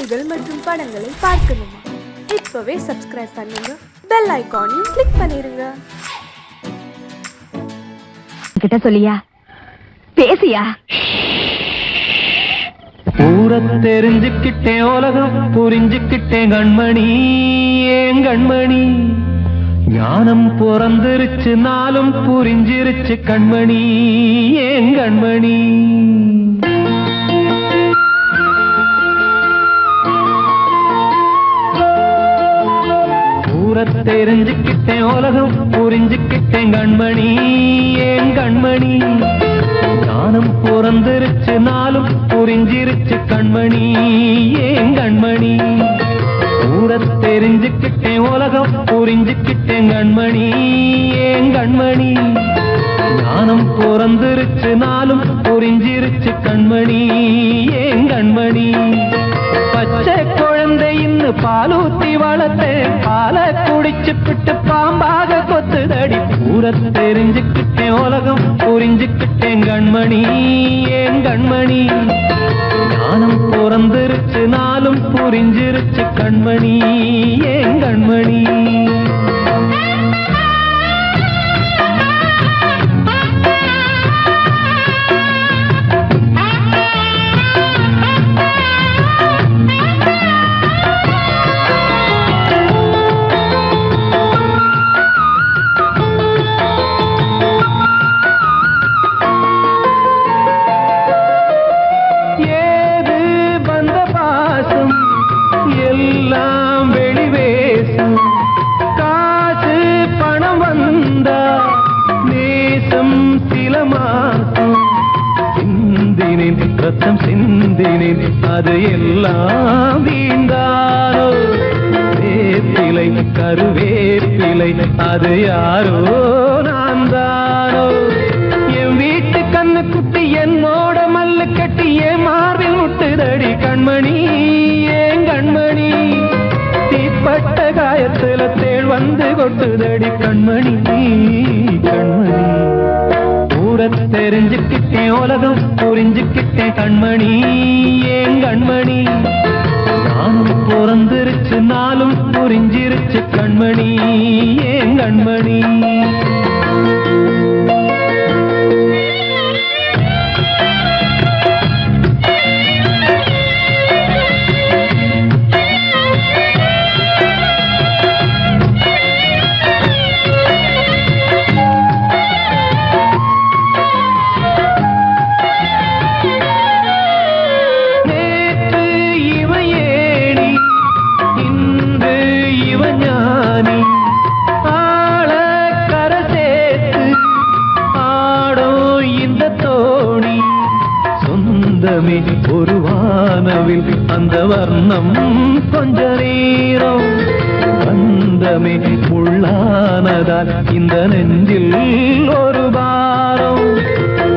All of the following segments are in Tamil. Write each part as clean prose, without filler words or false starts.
காணொளிகள் மற்றும் படங்களை பார்க்கணுமா? இப்பவே சப்ஸ்கிரைப் பண்ணுங்க, பெல் ஐகானையும் கிளிக் பண்ணிருங்க. கிட்ட சொல்லியா பேசியா? ஊரை தெரிஞ்சுக்கிட்டேன், உலகம் புரிஞ்சுக்கிட்டேன் கண்மணி, ஏன் கண்மணி. ஞானம் பிறந்திருச்சு, நாளும் புரிஞ்சிருச்சு கண்மணி, ஏன் கண்மணி. ஊரை தெரிஞ்சுக்கிட்டேன், உலகம் புரிஞ்சுக்கிட்டேன் கண்மணி, ஏன் கண்மணி. ஞானம் பிறந்திருச்சு, நாளும் புரிஞ்சிருச்சு கண்மணி, ஏன் கண்மணி. ஊரை தெரிஞ்சுக்கிட்டேன், உலகம் புரிஞ்சுக்கிட்டேன் கண்மணி, ஏன் கண்மணி. ஞானம் பிறந்திருச்சு, நாளும் புரிஞ்சிருச்சு கண்மணி, ஏன் கண்மணி. பச்சை குழந்தைன்னு பாலூத்தி வளர்த்தேன், பாலை குடிச்சுப்பிட்டு பாம்பாக கொத்துதடி. ஊரை தெரிஞ்சுக்கிட்டேன், உலகம் புரிஞ்சுக்கிட்டேன் கண்மணி, ஏன் கண்மணி. ஞானம் பிறந்திருச்சு, நாளும் புரிஞ்சிருச்சு கண்மணி, ஏன் கண்மணி. எல்லாம் வெளிவேசும், காசு பணம் வந்தா நேசம் சில மாசம். சிந்தினேன் ரத்தம் சிந்தினேன், அது எல்லாம் வீண்டாரோ. வேப்பிலை கருவேப்பிலை, அது யாரோ நான் தானோ. என் வீட்டு கண்ணு குட்டி என்னோட மல்லு கட்டி என் மார்பில் முட்டுதடி கண்மணி, ஏன் கண்மணி. தீப்பட்ட காயத்துல தேள் வந்து கொட்டுதடி கண்மணி, கண்மணி. ஊரை தெரிஞ்சுக்கிட்டேன், உலகம் புரிஞ்சுக்கிட்டேன் கண்மணி, ஏன் கண்மணி. நானும் பிறந்திருச்சு, நாளும் புரிஞ்சிருச்சு கண்மணி, ஏன் கண்மணி. ஒரு வானவில் அந்த வர்ணம் கொஞ்ச நேரம் வந்தமே உள்ளானதால் இந்த நெஞ்சில் ஒரு பாரம்.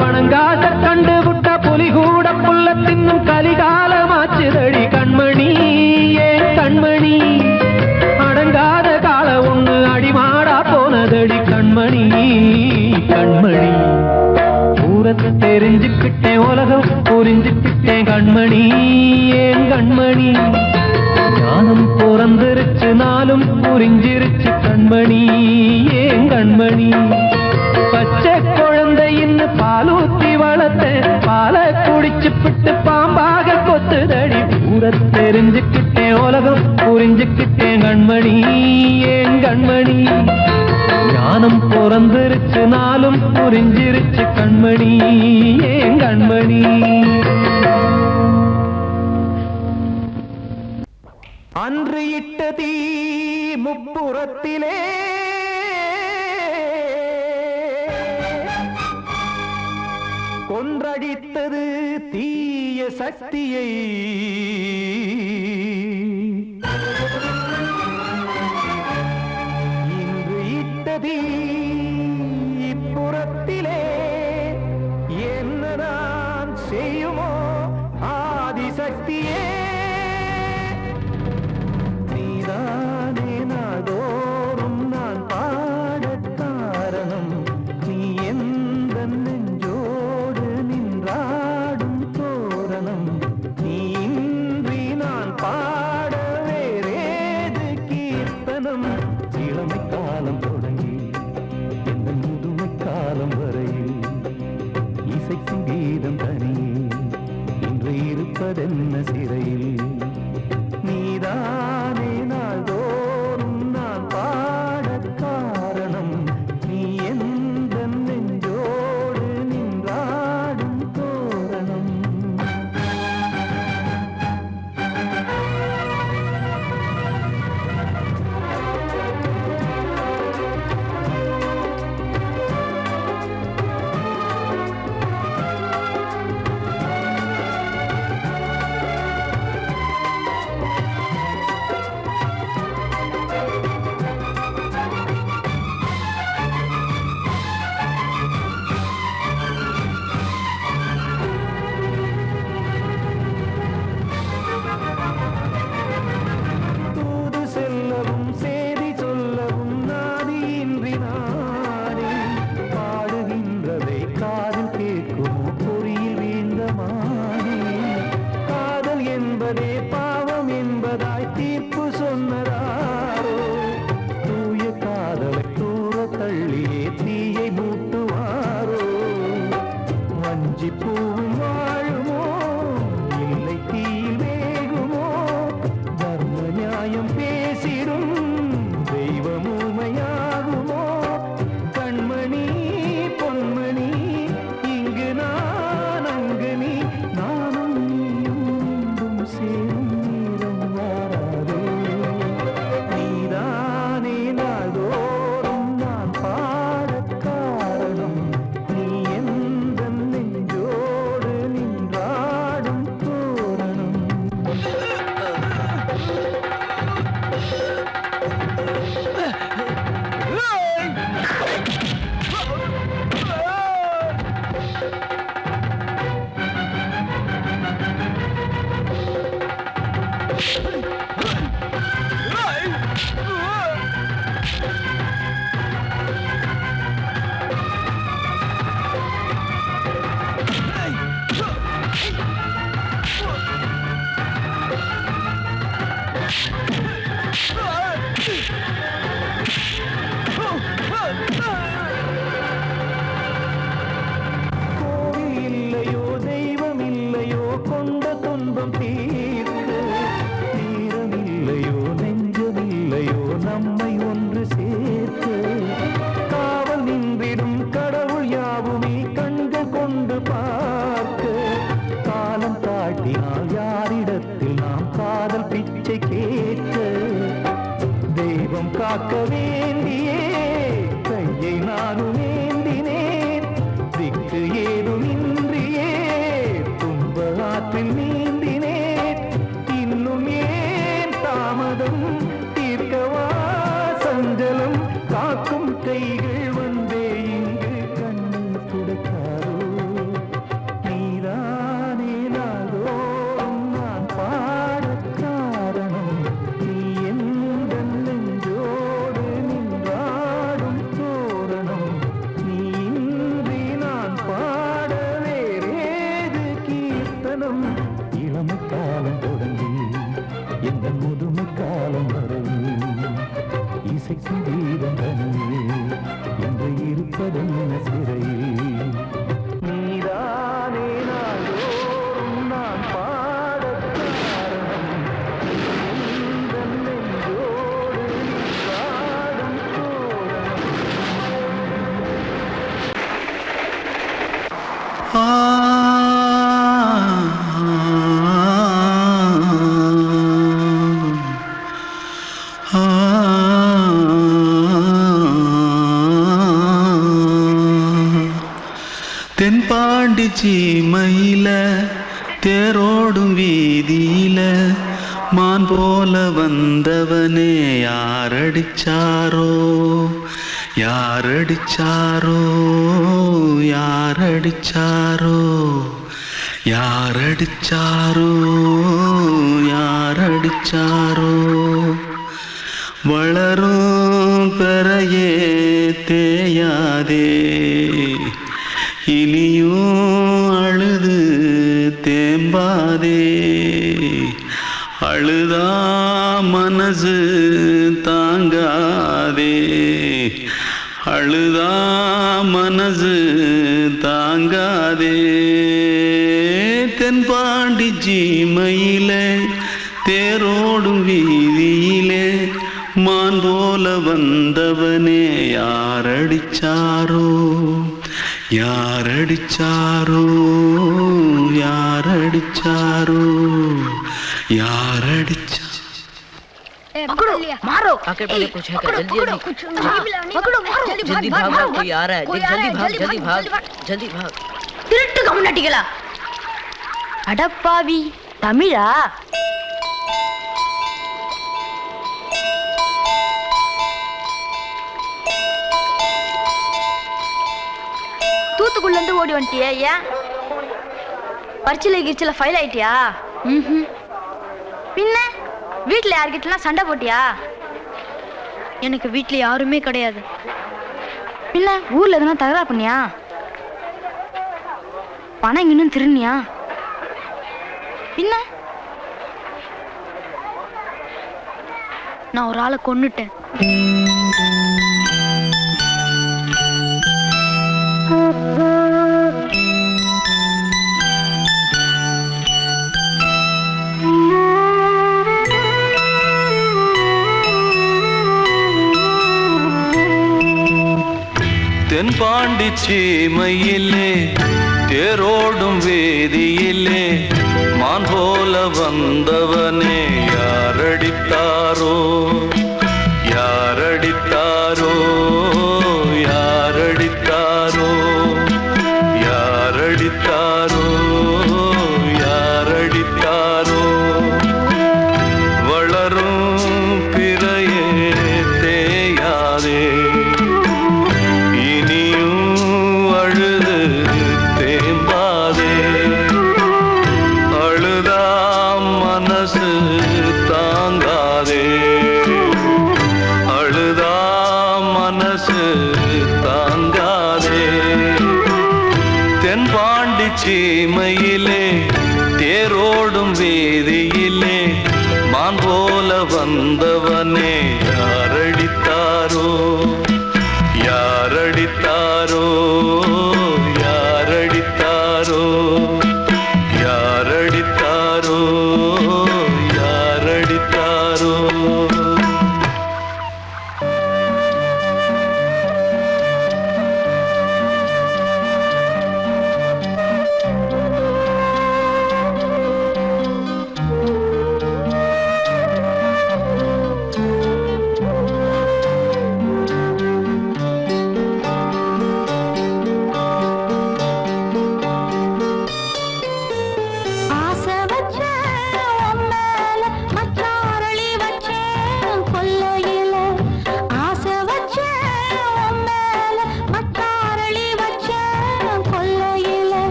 பணங்காச கண்டு விட்ட புலி கூட புல்ல தின்னும் கலிகாலமாச்சுதடி கண்மணி, ஏன் கண்மணி. அடங்காத கால ஒண்ணு அடிமாடா போனதடி கண்மணி, கண்மணி. ஊரை தெரிஞ்சுக்கிட்டேன், உலகம் புரிஞ்சுக்கிட்டேன் கண்மணி, ஏன் கண்மணி. ஞானம் பிறந்திருச்சு, நாளும் புரிஞ்சிருச்சு கண்மணி, ஏன் கண்மணி. பச்சை குழந்தைன்னு பாலூத்தி வளர்த்தேன், பாலை குடிச்சுப்பிட்டு பாம்பாக கொத்துதடி. ஊரை தெரிஞ்சுக்கிட்டேன், உலகம் புரிஞ்சுக்கிட்டேன் கண்மணி, ஏன் கண்மணி. ஞானம் பிறந்திருச்சு, நாளும் புரிஞ்சிருச்சு கண்மணி, ஏன் கண்மணி. அன்று இட்ட தீ முப்புறத்திலே கொன்றடித்தது தீய சக்தியை. இன்று இட்டதீ இப்புறத்திலே என்னதான் செய்யுமோ ஆதிசக்தியே. நீதானே நாள்தோறும் நான் பாட காரணம், நீ எந்த நெஞ்சோடு நின்றாடும் தோரணம். நீ இன்றி சிறையில் நீதானே நாள்தோறும் நான் பாடக் காரணம் நீ எந்த நெஞ்சோடு நின்றாடும் தோரணம் தூது செல்லவும் சேதி சொல்லவும் நாதியின்றி நானே பாடுகின்றதை காதில் கேட்குமோ பொறியில் வீழ்ந்த மானே காதல் என்பதே பாவம் என்பதாய் தீர்ப்பு சொன்னதாரோ தூய காதலை தூர தள்ளியே தீயை மூட்டுவாரோ வஞ்சி பூவும் வாழுமோ இல்லை தீயில் வேகுமோ தர்ம நியாயம் பேசிடும் தெய்வம் ஊமையாகுமோ கண்மணி பொன்மணி இங்கு நான் அங்கு நீ நானும் நீயும் மீண்டும் சேரும் நேரம் வாராதோ நீதானே நாள்தோறும் நான் பாடக் காரணம் நீ எந்த நெஞ்சோடு நின்றாடும் தோரணம் கோவில் இல்லையோ தெய்வம் இல்லையோ கொண்ட துன்பம் தீர்க்க நேரம் இல்லையோ நெஞ்சம் இல்லையோ நம்மை ஒன்று சேர்க்க காவல் நின்றிடும் கடவுள் யாவுமே கண்கள் கொண்டு பார்க்க காலம் காட்டினால் யாரிடத்தில் நாம் காதல் பிச்சை கேட்க தெய்வம் காக்க வேண்டியே கையை நானும் ஏந்தினேன் திக்கு ஏதும் இன்றியே துன்ப ஆற்றில் நீந்தினேன் இன்னும் ஏன் தாமதம் தீர்க்கவா சஞ்சலம் காக்கும் கைகள் வந்தே இங்கு கண்ணீர் துடைக்காதோ நீதானே நாள்தோறும் நான் பாடக் காரணம் நீ எந்த நெஞ்சோடு நின்றாடும் தோரணம் நீ இன்றி நான் பாட வேறேது கீர்த்தனம் இளமை காலம் தொடங்கி எந்த முதுமை காலம் வரை இசை சங்கீதம் தனியே என்று இருப்பதென்ன சிறையில் நீதானே நாள்தோறும் நான் பாடக் காரணம் நீ எந்த நெஞ்சோடு நின்றாடும் தோரணம் தென்பாண்டி சீமையில தேரோடும் வீதியில மான் போல வந்தவனே யாரடிச்சாரோ யாரடிச்சாரோ யாரடிச்சாரோ யாரடிச்சாரோ யாரடிச்சாரோ வளரும் பெறையே தேயாதே இனியும் அழுது தேம்பாதே அழுதா மனசு தாங்காதே அழுதா மனசு தாங்காதே தென்பாண்டி ஜீம சீமையிலே தேரோடும் வீதியிலே மான் போல வந்தவனே யாரடிச்சாரோ யாரடிச்சாரோ யாரடிச்சாரோ யாரடிச்சா मारो आके पहले कुछ है क्या जल्दी जल्दी जल्दी भाग भाग कोई आ रहा है देख जल्दी भाग जल्दी भाग திருட்டு கம்யூனிட்டிகளா அடப்பாவி தமிழா தூத்துக்குள்ள இருந்து ஓடி வந்துட்டியா ஏன் பரிச்சையில கிரிச்சில ஃபைல் ஆயிட்டியா பின்ன வீட்டுல யார்கிட்டலாம் சண்டை போட்டியா எனக்கு வீட்டுல யாருமே கிடையாது பின்ன ஊர்ல எதுனா தகராறு பண்ணியா பணம் இன்னும் திருநியா பின்ன நான் ஒரு ஆளை கொன்னுட்டேன் தென்பாண்டி சீமையிலே தேரோடும் வேதியிலே மான் போல வந்தவனே யாரடித்தாரோ யாரடித்தாரோ யாரடித்தாரோ யாரடித்தாரோ யாரடித்தாரோ வளரும் பிறையே தேயாதே சீமையிலே தேரோடும் வேதியிலே மான் போல வந்தவனே யாரடித்தாரோ யாரடித்தாரோ யாரடித்தாரோ யாரடித்தாரோ யாரடித்தாரோ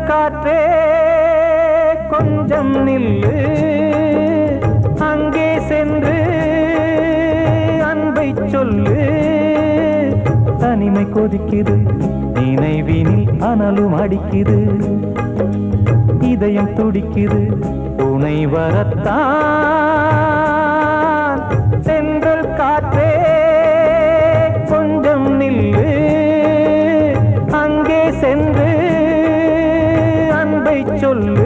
காற்றே கொஞ்சம் நில்லு, அங்கே சென்று அன்பை சொல்லு. தனிமை கொதிக்குது, நினைவினில் அனலும் அடிக்குது, இதயம் துடிக்குது துணை வரத்தான். சென்றல் காற்றே கொஞ்சம் நில்லு, அங்கே சென்று அன்பை சொல்லு.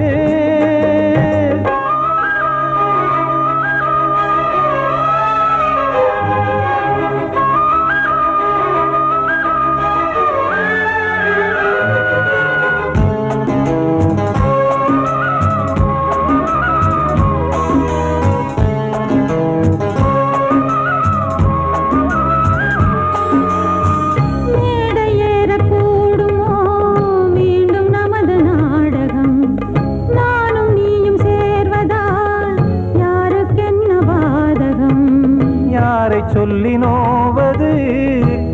சொல்லி நோவது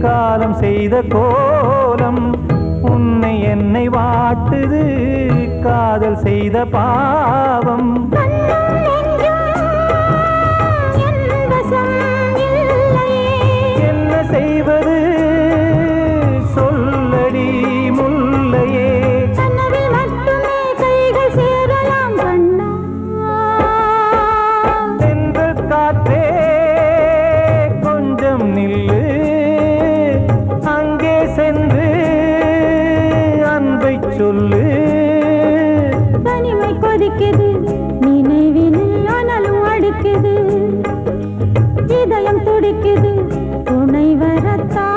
காலம் செய்த கோலம், உன்னை என்னை வாட்டுது காதல் செய்த பாவம். என்ன செய்வது சொல்லடி முல்லையே, சென்றல் காற்றே நில்லு, அங்கே சென்று அன்பை சொல்லு. தனிமை கொதிக்குது, நினைவினில் அனலும் அடிக்குது, இதயம் துடிக்குது துணை வரத்தான்.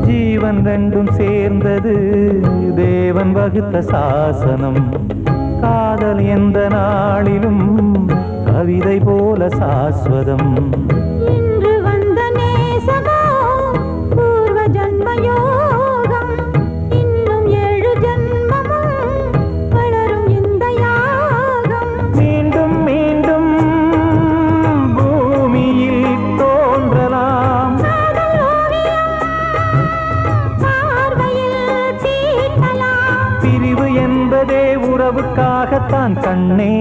ஜீவன் ரெண்டும் சேர்ந்தது தேவன் வகுத்த சாசனம். காதல் எந்த நாளிலும் கவிதை போல சாஸ்வதம். இன்று வந்த நேசமோ பூர்வ ஜன்ம யோகம், இன்னும் 7 ஜன்மமும் வளரும் இந்த யாகம். மீண்டும் மீண்டும் பூமியில் தோன்றலாம், பிரிவு என்பதே உறவுக்காகத்தான் கண்ணே.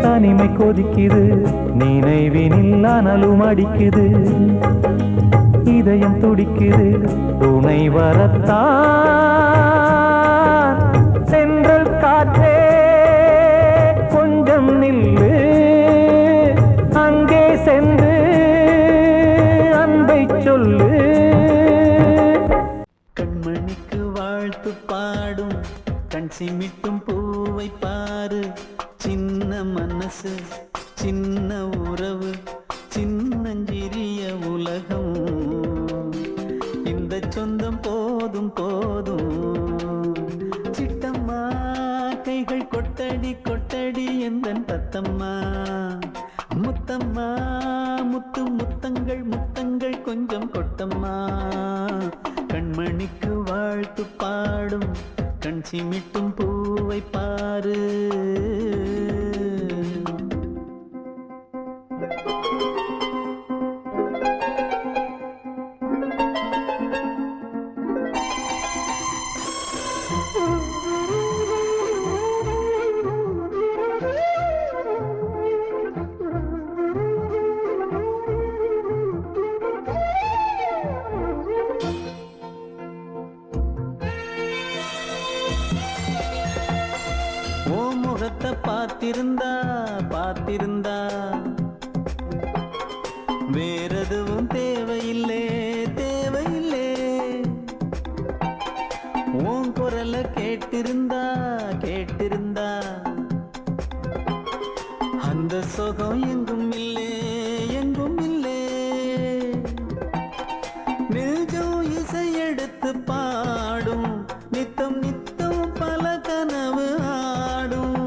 தனிமை கொதிக்குது, நினைவினில் அனலும் அடிக்குது, இதயம் துடிக்குது துணை வரத்தான். சென்றல் காற்றே கொஞ்சம் நில்லு, அங்கே சென்று அன்பை சொல்லு. கண்மணிக்கு வாழ்த்து பாடும் கண் சிமிட்டும் பூவை பாரு, சின்ன மனசு சின்ன உறவு சின்னஞ்சிறிய உலகம், இந்த சொந்தம் போதும் போதும். சிட்டம்மா கைகள் கொட்டடி கொட்டடி எந்தன் தத்த தத்தம்மா முத்தம்மா முத்து முத்தங்கள் முத்தங்கள் கொஞ்சம் கொட்டம்மா கண்மணிக்கு வாழ்த்து பாடும் கண் சிமிட்டும் பூவை பாரு முகத்தை பார்த்திருந்தா வேறெதுவும் தேவையில்லை உன் குரலை கேட்டிருந்தா அந்த சுகம் எங்கும் இல்லே நெஞ்சம் இசை எடுத்து பாடும் நித்தம் பல கனவு ஆடும்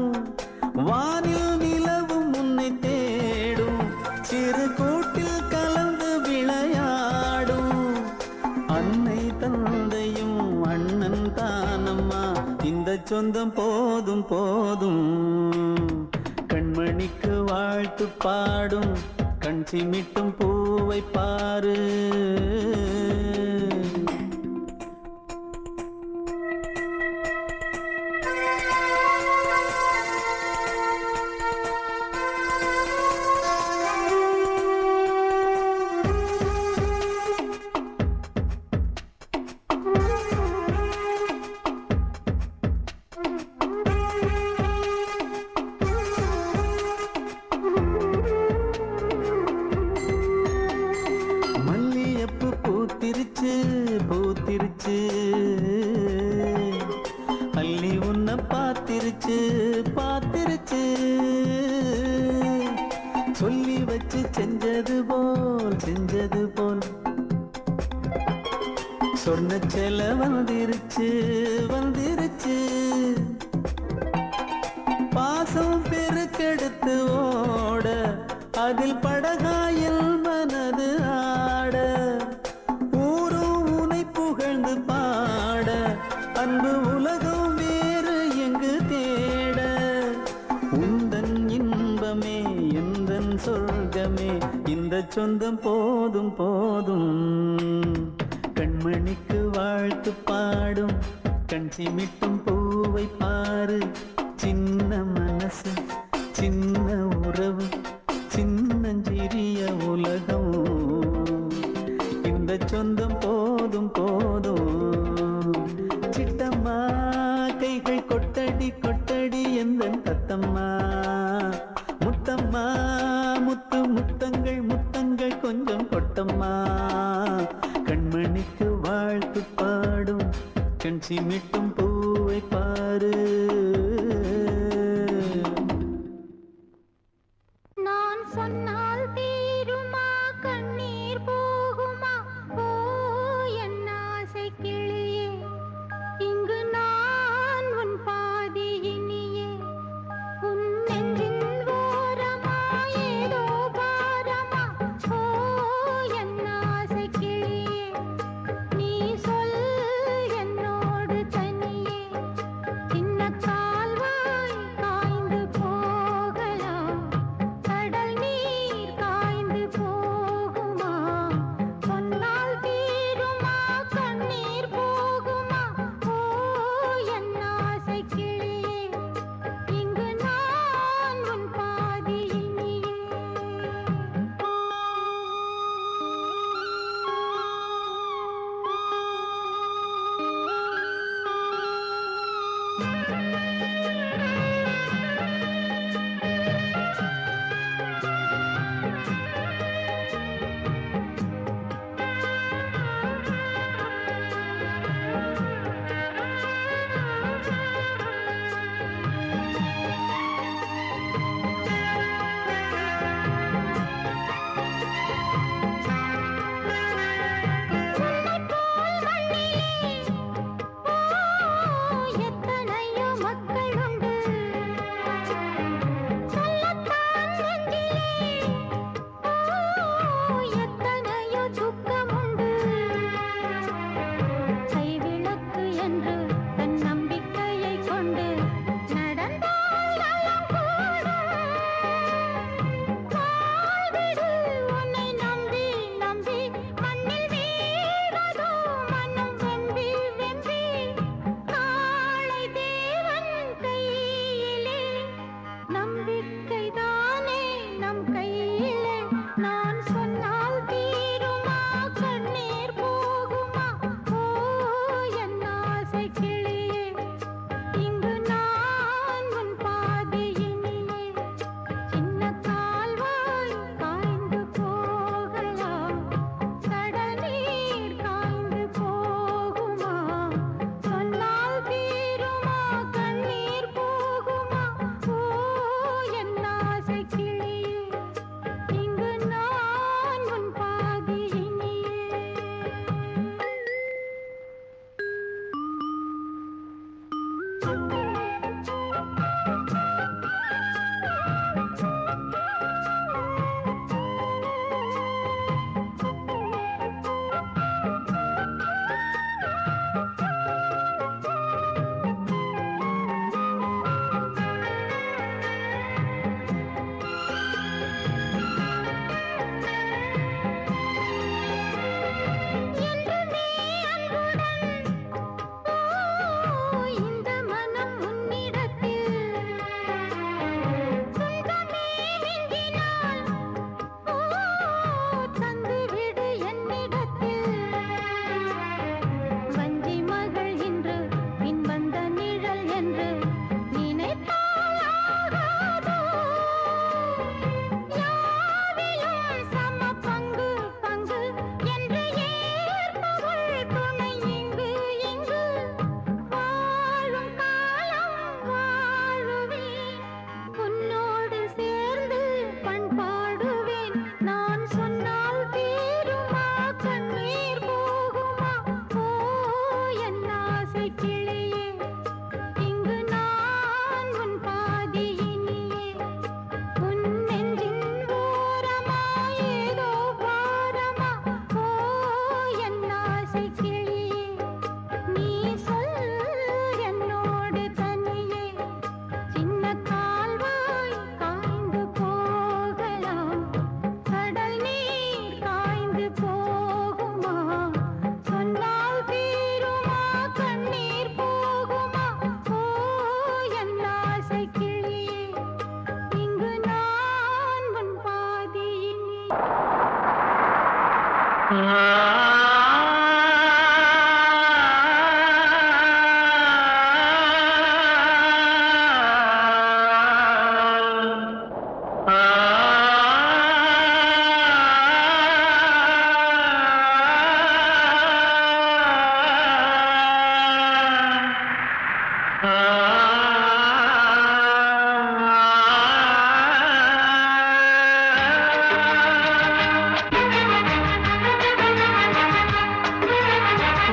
வானில் நிலவும் உன்னை தேடும் சிறு கூட்டில் கலந்து விளையாடும் அன்னை தந்தையும் அண்ணன் தானம்மா இந்த சொந்தம் போதும் கண்மணிக்கு வாழ்த்து பாடும் கண் சிமிட்டும் பூவை பாரு பூத்திருச்சு அள்ளி உன்னை பார்த்திருச்சு சொல்லி வச்சு செஞ்சது போல் சொன்ன செல வந்துருச்சு பாசம் பெருக்கெடுத்து ஓட அதில் படகாயில் மனது ஆட புகழ்ந்து பாட அன்பு உலகம் வேறு எங்கு தேட உந்தன் இன்பமே எந்தன் சொர்க்கமே இந்த சொந்தம் போதும் கண்மணிக்கு வாழ்த்து பாடும் கண் சிமிட்டும் பூவை பாரு சின்ன மனசு சின்ன உறவு சின்னஞ்சிறிய உலகம் இந்த சொந்தம் போதும் சிட்டம்மா கைகள் கொட்டடி எந்தன் தத்தம்மா முத்தம்மா முத்தங்கள் கொஞ்சம் கொட்டம்மா கண்மணிக்கு வாழ்த்து பாடும் கண் சிமிட்டும் பூவை பாரு நான் சொன்னால் தீருமா கண்ணீர் போகுமா ஓ என் ஆசை கிளியே இங்கு நான் உன் பாதி இனியே உன் நெஞ்சின் ஓரமா ஏதோ பாரமா ஓ என் ஆசை கிளியே நீ சொல் என்னோடு தனியே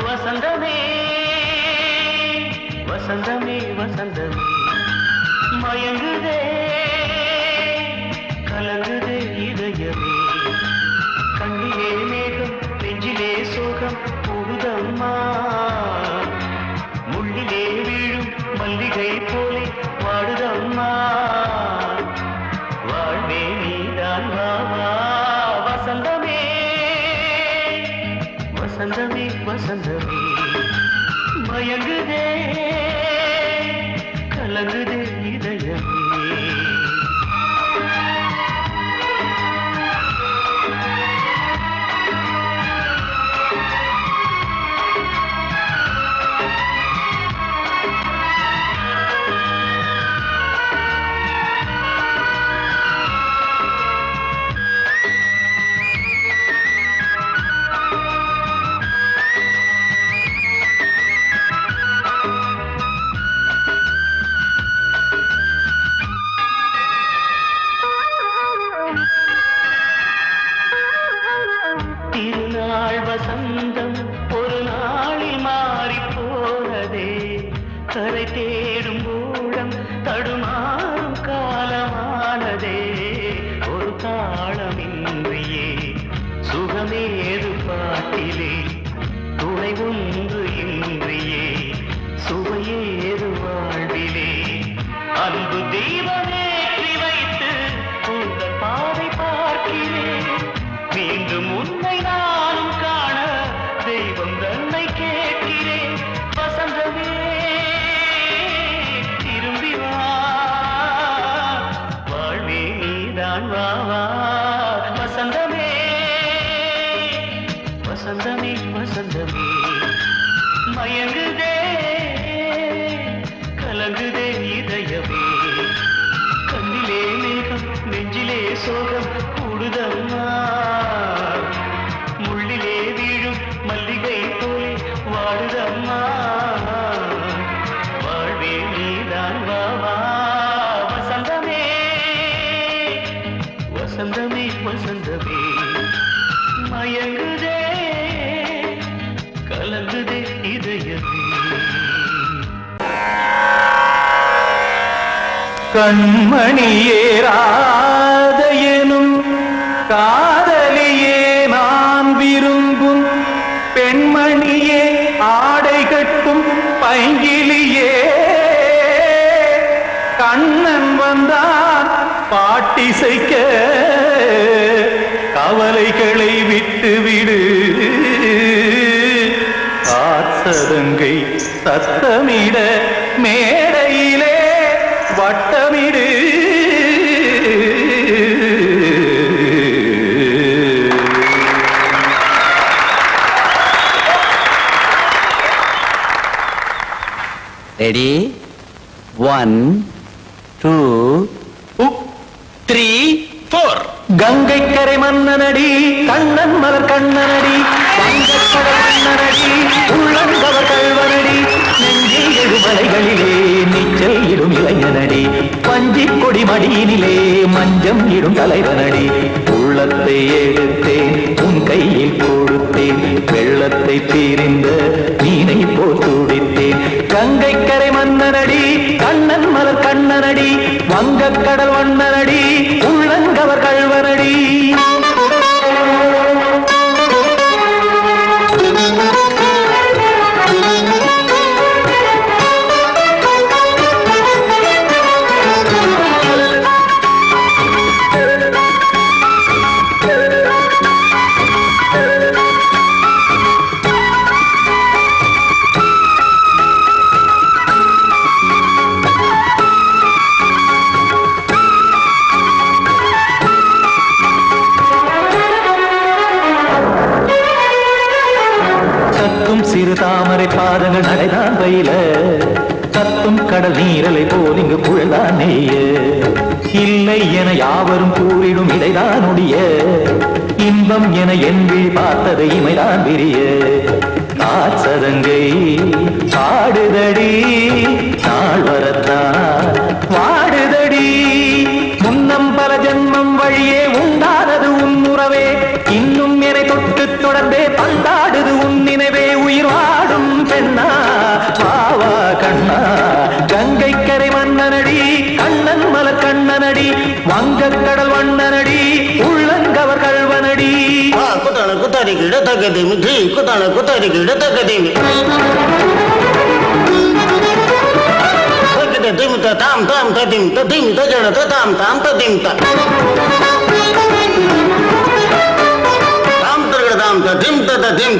வசந்தமே வசந்தமே வசந்தமே மயங்குதே கலங்குதே இதயமே கண்ணிலே மேகம் நெஞ்சிலே சோகம் கூடுதம்மா முள்ளிலே வீழும் மல்லிகை போலே வாடுதம்மா வாழ்வே நீதான் வாவா வசந்தமே வசந்தமே வசந்தமே மயங்குதே கலங்குதே இதயமே திருநாள் வசந்தம் ஒரு நாளில் மாறி போனதே கரை தேடும் ஊழம் தடுமாறும் காலமானதே ஒரு தாளமின்றியே சுகமேது பாட்டிலே துணை ஒன்று இன்றியே சுவையேது வாழ்விலே அன்பு தெய்வமேற்றி வைத்து உங்கள் பாதை பார்க்கிறேன் மீண்டும் உன்னை நானும் காண தெய்வம் தன்னை கேட்கிறேன் வசந்தமே திரும்பி வா வாழ்வே நீதான் வா வா வசந்தமே வசந்தமே வசந்தமே மயங்குதே கலங்குதே இதயமே கண்ணிலே மேகம் நெஞ்சிலே சோகம் கூடுதம்மா முள்ளிலே வீழும் மல்லிகை போலே வாடுதம்மா வாழ்வே நீதான் வா வா வசந்தமே வசந்தமே வசந்தமே மயங்குதே கலங்குதே இதயமே கண்மணியேராத எனும் காதலியே நான் விரும்பும் பெண்மணியே ஆடை கட்டும் பைங்கிலியே கண்ணன் வந்தான் பாட்டிசைக்க கவலைகளை விட்டுவிடு காத்ததங்கை சத்தமிட மேடையிலே வட்டமிடு ரெடி 1 2 3 4 கங்கை கரை மன்னனடி கண்ணன் மலர் கண்ணனடி வங்கக்கடல் மன்னனடி உள்ளங்கவர் கல்வனடி நெஞ்சில் எழுமலைகளிலே நீச்சல் இடும் இளைஞனடி பஞ்சிக் கொடி மடியினிலே மஞ்சம் இடும் தலைவனடி உள்ளத்தை எடுத்தேன் உன் கையில் கொடுத்தேன் வெள்ளத்தை தீரிந்த மீனை போல் துடித்தேன் கங்கை கரை மன்னனடி கண்ணன் மலர் கண்ணனடி வங்கக்கடல் வண்ணனடி உள்ளங்கவர் கல்வனடி நான் பயில கத்தும் கடல் நீரலை போல் இங்கு புழல்தான் நெய்ய இல்லை என யாவரும் கூறிடும் இடைதான் உடைய இன்பம் என என் விழி பார்த்தது இமைதான் விரிய காற்சதங்கை பாடுதடி நாள் வரத்தான் வாடுதடி முன்னம் பல ஜென்மம் வழியே உண்டானது உன் உறவே இன்னும் என்னை தொட்டு தொடர்ந்தே பந்தாடுது உன் நினைவே உயிர் வாடும் பெண்ணா வாவா கண்ணா கங்கை கரை மன்னனடி கண்ணன் மலர் கண்ணனடி வங்கக் கடல் வண்ணனடி உள்ளங்கவர் கல்வனடி குத்தான குத்தாரிக்கு இடத்தக்கதேமி ஜி குத்தான குத்தாரிக்கு இடத்தக்கதேமி திமுக தாம் தாம் ததிம் ததிம் தஜன தாம் தாம் ததிம் தாம் தரகட தாம் ததிம் ததிம்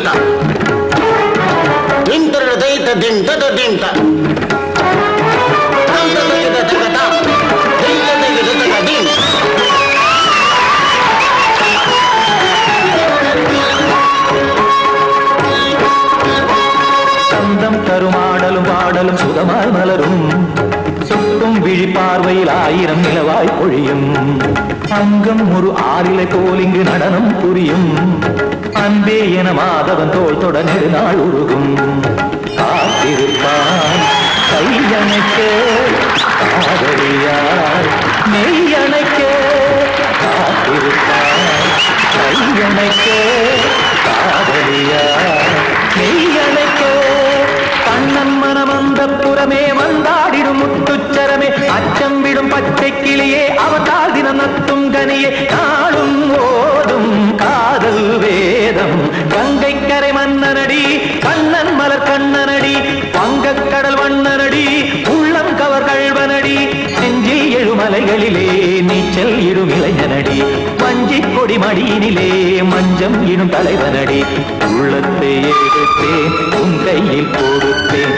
திம் தரகட தை ததிம் ததிம் தாம் தரகட தகதாம் திம் தரகட தகதிம் சந்தம் தருமாடலும் பாடலும் சுகமாய் மலரும் சுட்டும் விழி பார்வையில் ஆயிரம் நிலவாய் பொழியும் அங்கம் ஒரு ஆறிலை போல் இங்கு நடனம் புரியும் அன்பே என மாதவன் தோள் தொட நெடுநாள் உருகும் காத்திருப்பான் கையணைக்க காதலியார் மெய்யணைக்க காத்திருப்பான் கையணைக்க காதலியார் மெய்யணைக்க கண்ணன் மனமந்த புறமே வந்தாடிடும் முத்துச்சரமே அச்சம் விடும் பச்சை கிளியே அவதால் தினம் நத்தும் கனியே நாளும் ஓதும் காதல் வேதம் கங்கை கரை மன்னனடி கண்ணன் மலர் கண்ணனடி வங்கக் கடல் வண்ணனடி உள்ளம் கவர் கல்வனடி நெஞ்சில் எழுமலைகளிலே நீச்சல் இடும் இளைஞனடி வஞ்சி கொடி மடியினிலே மஞ்சம் இடும் தலைவனடி உள்ளத்தை எடுத்தேன் உன் கையில் கொடுத்தேன்